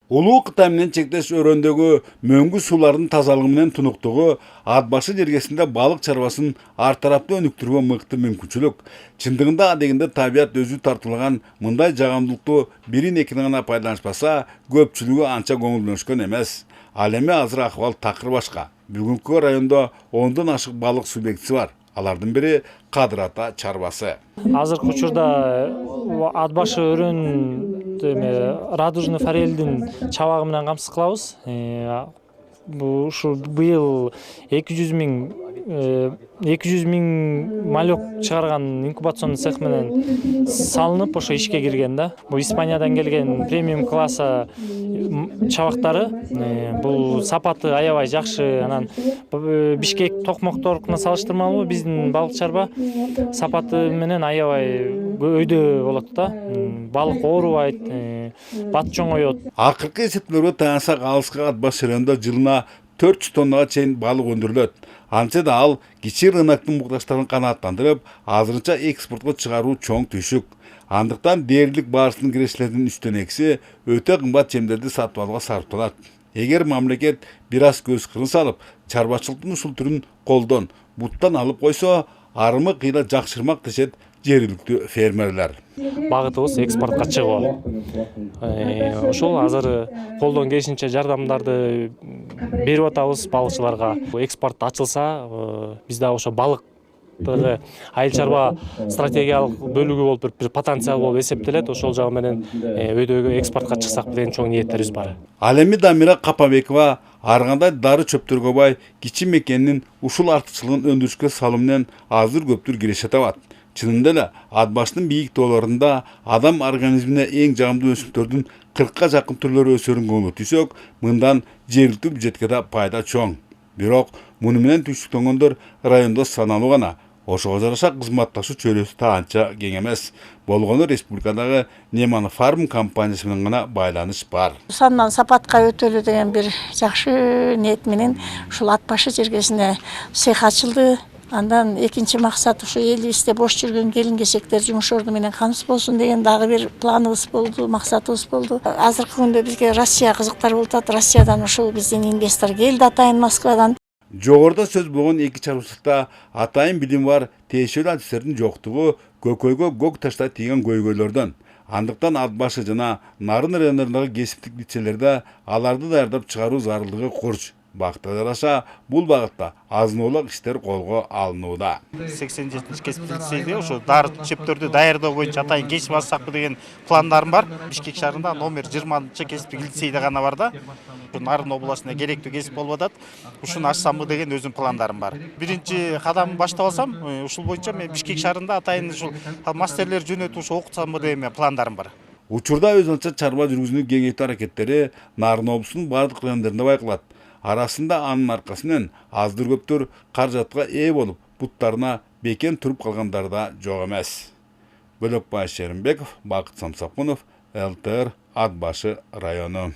Улуу Кытай менен чектеш өрөөндөгү мөңгү суулардын тазалыгы менен тунуктугу ат башы жергесинде балык чарбасын ар тараптуу өнүктүрүүгө мыкты мүмкүнчүлүк. Чындыгында адегенде табият өзү тартуулаган мындай жагымдуулукту бирин экини гана пайдаланышпаса, көпчүлүгү анча көңүлдөнүшкөн эмес. Ал эми азыр акыбал такыр башка. Бүгүнкү райондо 10дон ашык балык субъектиси бар. Алардын бири Кадыр ата чарбасы. Азыркы учурда ат башы өрөөн радужный форелдин чабагы менен камсыз кылабыз. Ушу быйыл 200 миң малек чыгарган инкубационный цех менен салынып, ошо ишке кирген да. Бул Испаниядан келген премиум класса чабактары. Бул сапаты аябай жакшы. Анан Бишкек токмокторуна салыштырмалуу биздин балык чарба сапаты менен аябай өйдө болот да. Балык оорубайт, бат чоңоет. Акыркы эсептөөргө таянсак, алыска ат баш районунда жылына 400 тоннага чейин балык өндүрүлөт. Антсе да ал кичи рыноктун муктаждыгын канааттандырып, азырынча экспортко чыгаруу чоң түйшүк. Андыктан дээрлик барысынын кирештеринин 3/2 өтө кымбат жемдерди сатып алууга сарпталат. Эгер мамлекет бир аз көз кырын салып, чарбачылыктын ушул түрүн колдон, буттан алып койсо, арымы кыйла жакшырмак дешет жергиликтүү фермерлер. Багытыбыз экспортко чыгуу. Ошол азыр колдон келишинче жардамдарды берип атабыз балыкчыларга. Экспорт ачылса, биз дагы ошо балык айыл чарба стратегиялык бөлүгү болуп бир потенциал болуп эсептелет. Ошол жагы менен өйдөгө экспортко чыксак деген чоң ниеттерибиз бар. Ал эми Дамира Капабекова ар кандай дары чөптөргө бай кичи мекенинин ушул артыкчылыгын өндүрүшкө салуу менен азыр көптүр киреше табат. Чынында эле ат башынын бийик тоолорунда адам организмине эң жагымдуу өсүмдөрдүн 40га жакын түрлөрү өсөрүн көңүл тийсөк, мындан жергиликтүү бюджетке да пайда чоң. Бирок муну менен түйшүктөнгөндөр райондо саналуу гана. Ошого жараша кызматташуу чөйрөсү да анча кең эмес. Болгону республикадагы Неман Фарм компаниясы менен гана байланыш бар. Сандан сапатка өтөлү деген бир жакшы ниет менен ушул ат башы жергесине цех ачылды. Андан экинчи максат ушу элибизде бош жүргөн келин-кечектер жумуш орду менен камсыз болсун деген дагы бир планыбыз болду, максатыбыз болду. Азыркы күндө бизге Россия кызыктар болуп атат. Россиядан ушул биздин инвестор келди атайын Москвадан. Жогоруда сөз болгон эки чарбачылыкта атайын билим бар тиешелүү адистердин жоктугу көкөйгө көк таштай тийген көйгөйлөрдөн. Андыктан ат башы жана нарын райондорундагы кесиптик лицейлерде аларды даярдап чыгаруу зарылдыгы курч. Бакытка жараша бул багытта азын-оолак иштер колго алынууда. 87 кесиптик лицейде ошо дары чөптөрдү даярдоо боюнча атайын кесип алсакпы деген пландарым бар. Бишкек шаарында номер 20 кесиптик лицейде гана бар да. Нарын областына керектүү кесип болуп атат. Ушуну ачсамбы деген өзүм пландарым бар. Биринчи кадам баштап алсам, ушул боюнча мен Бишкек шаарында атайын ушул мастерлер жөнөтүп ошо окутсамбы деген пландарым бар. Учурда өзүнчө чарба жүргүзүүнү кеңейтүү аракеттери Нарын облусунун бардык райондорунда байкалат. Арасында анын аркасы менен аздыр көптүр каражатка ээ болуп, буттарына бекен туруп калгандар да жок эмес. Бөлөкбай Шеримбеков, Бакыт Самсакунов, ЛТР, Ат башы району.